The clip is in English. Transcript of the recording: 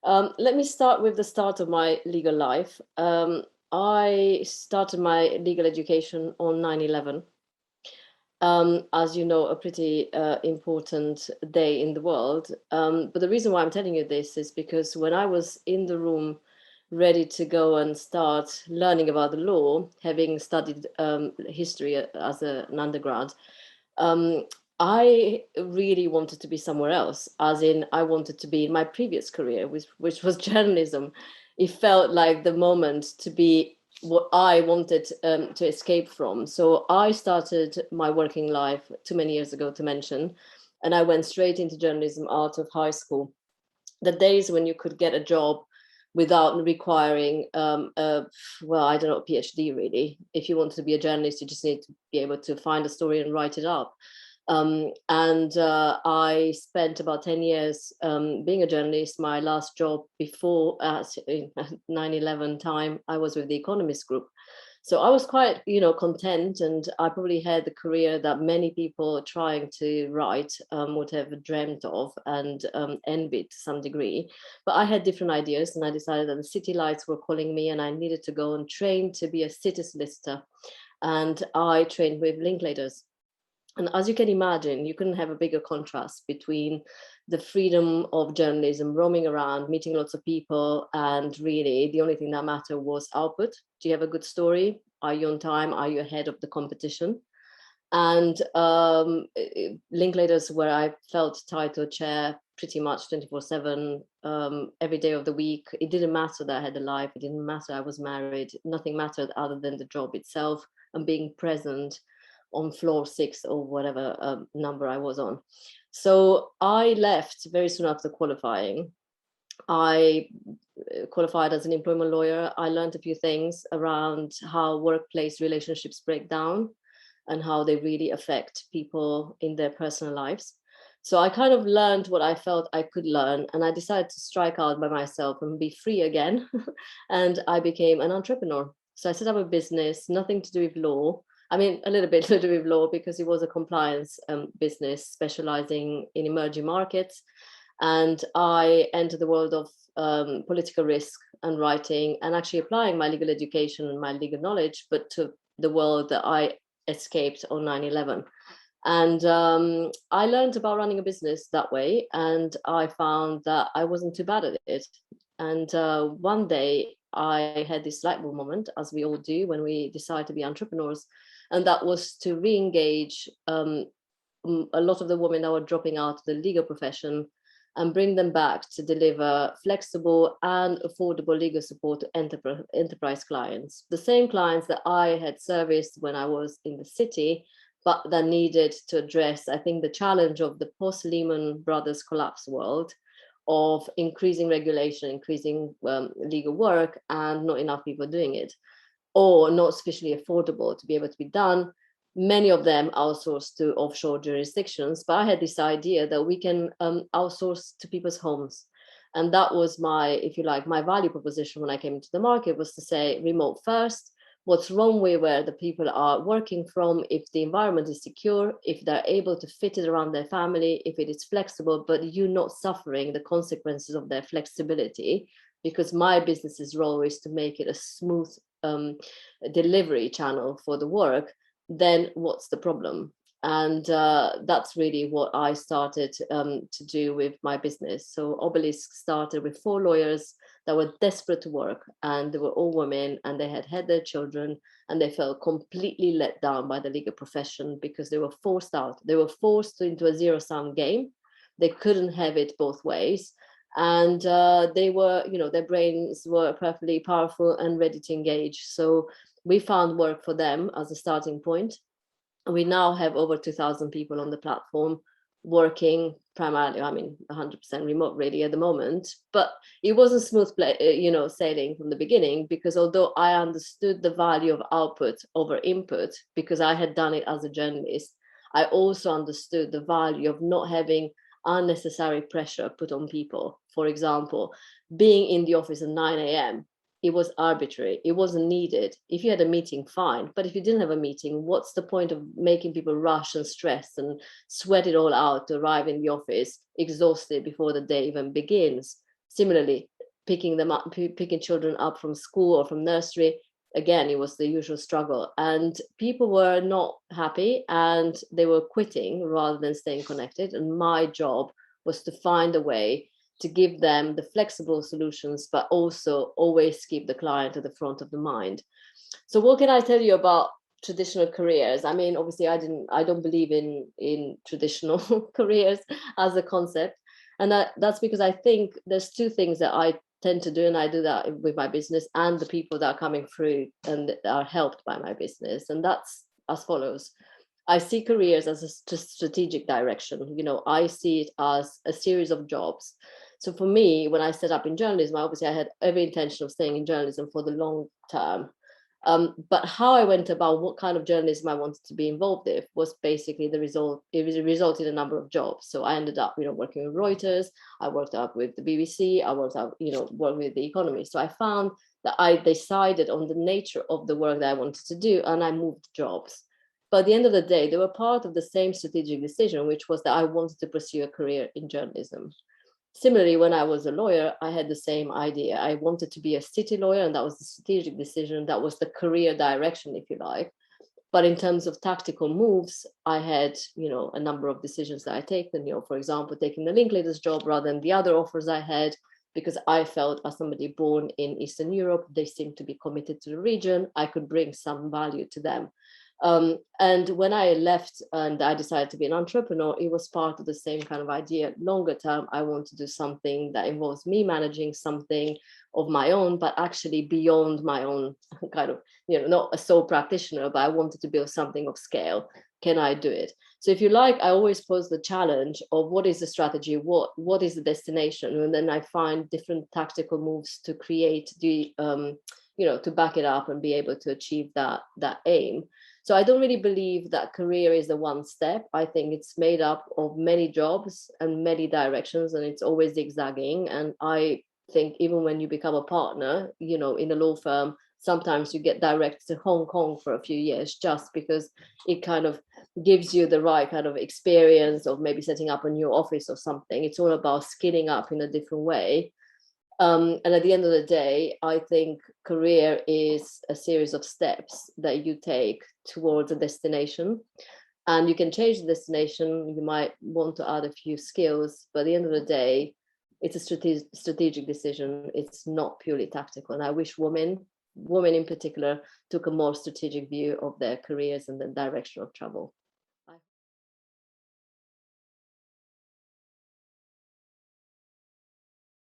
Let me start with the start of my legal life. I started my legal education on 9/11. As you know, a pretty important day in the world. But the reason why I'm telling you this is because when I was in the room ready to go and start learning about the law, having studied history as an undergrad, um, I really wanted to be somewhere else, as in I wanted to be in my previous career, which was journalism. It felt like the moment to be what I wanted to escape from. So I started my working life too many years ago to mention, and I went straight into journalism out of high school. The days when you could get a job without requiring well, I don't know, PhD really. If you wanted to be a journalist, you just need to be able to find a story and write it up. And I spent about 10 years being a journalist. My last job before 9/11 time, I was with the Economist Group. So I was quite, content, and I probably had the career that many people trying to write would have dreamt of and envied to some degree. But I had different ideas, and I decided that the city lights were calling me, and I needed to go and train to be a city solicitor. And I trained with Linklaters. And as you can imagine, you couldn't have a bigger contrast between the freedom of journalism, roaming around, meeting lots of people, and really the only thing that mattered was output. Do you have a good story? Are you on time? Are you ahead of the competition? And Linklaters, where I felt title chair pretty much 24/7, every day of the week. It didn't matter that I had a life. It didn't matter I was married. Nothing mattered other than the job itself and being present on floor 6 or whatever number I was on. So I left very soon after qualifying. I qualified as an employment lawyer. I learned a few things around how workplace relationships break down and how they really affect people in their personal lives. So I kind of learned what I felt I could learn, and I decided to strike out by myself and be free again. And I became an entrepreneur. So I set up a business, nothing to do with law. I mean, a little bit to do with law because it was a compliance business specializing in emerging markets. And I entered the world of political risk and writing and actually applying my legal education and my legal knowledge, but to the world that I escaped on 9/11. And I learned about running a business that way. And I found that I wasn't too bad at it. And one day I had this light bulb moment, as we all do when we decide to be entrepreneurs. And that was to re engage a lot of the women that were dropping out of the legal profession and bring them back to deliver flexible and affordable legal support to enterprise clients. The same clients that I had serviced when I was in the city, but that needed to address, I think, the challenge of the post-Lehman Brothers collapse world of increasing regulation, increasing legal work, and not enough people doing it, or not sufficiently affordable to be able to be done. Many of them outsourced to offshore jurisdictions, but I had this idea that we can outsource to people's homes. And that was my, if you like, my value proposition when I came into the market, was to say remote first. What's wrong with where the people are working from? If the environment is secure, if they're able to fit it around their family, if it is flexible, but you're not suffering the consequences of their flexibility, because my business's role is to make it a smooth delivery channel for the work, then what's the problem? And that's really what I started to do with my business. So Obelisk started with 4 lawyers that were desperate to work, and they were all women, and they had had their children, and they felt completely let down by the legal profession because they were forced out. They were forced into a zero-sum game. They couldn't have it both ways. And they were, their brains were perfectly powerful and ready to engage. So we found work for them as a starting point. We now have over 2,000 people on the platform working primarily, 100% remote really at the moment. But it wasn't smooth sailing from the beginning, because although I understood the value of output over input because I had done it as a journalist, I also understood the value of not having unnecessary pressure put on people. For example, being in the office at 9 a.m., it was arbitrary. It wasn't needed. If you had a meeting, fine. But if you didn't have a meeting, what's the point of making people rush and stress and sweat it all out to arrive in the office exhausted before the day even begins? Similarly, picking them up, picking children up from school or from nursery. Again, it was the usual struggle, and people were not happy and they were quitting rather than staying connected. And my job was to find a way to give them the flexible solutions, but also always keep the client at the front of the mind. So what can I tell you about traditional careers? I mean, obviously I don't believe in traditional careers as a concept. And that's because I think there's two things that I tend to do, and I do that with my business and the people that are coming through and are helped by my business. And that's as follows. I see careers as a strategic direction. You know, I see it as a series of jobs. So for me, when I set up in journalism, obviously I had every intention of staying in journalism for the long term. But how I went about what kind of journalism I wanted to be involved with was basically the result. It was a result in a number of jobs. So I ended up, working with Reuters. I worked up with the BBC. I worked up, worked with the Economy. So I found that I decided on the nature of the work that I wanted to do, and I moved jobs. But at the end of the day, they were part of the same strategic decision, which was that I wanted to pursue a career in journalism. Similarly, when I was a lawyer, I had the same idea. I wanted to be a city lawyer, and that was the strategic decision. That was the career direction, if you like. But in terms of tactical moves, I had, a number of decisions that I taken. For example, taking the Linklaters job rather than the other offers I had, because I felt as somebody born in Eastern Europe, they seemed to be committed to the region. I could bring some value to them. And when I left and I decided to be an entrepreneur, it was part of the same kind of idea. Longer term, I want to do something that involves me managing something of my own, but actually beyond my own kind of, not a sole practitioner, but I wanted to build something of scale. Can I do it? So if you like, I always pose the challenge of what is the strategy, what is the destination, and then I find different tactical moves to create the, to back it up and be able to achieve that aim. So I don't really believe that career is the one step. I think it's made up of many jobs and many directions, and it's always zigzagging. And I think even when you become a partner, in a law firm, sometimes you get directed to Hong Kong for a few years just because it kind of gives you the right kind of experience of maybe setting up a new office or something. It's all about skilling up in a different way. And at the end of the day, I think career is a series of steps that you take towards a destination. And you can change the destination. You might want to add a few skills, but at the end of the day, it's a strategic decision. It's not purely tactical. And I wish women in particular took a more strategic view of their careers and the direction of travel.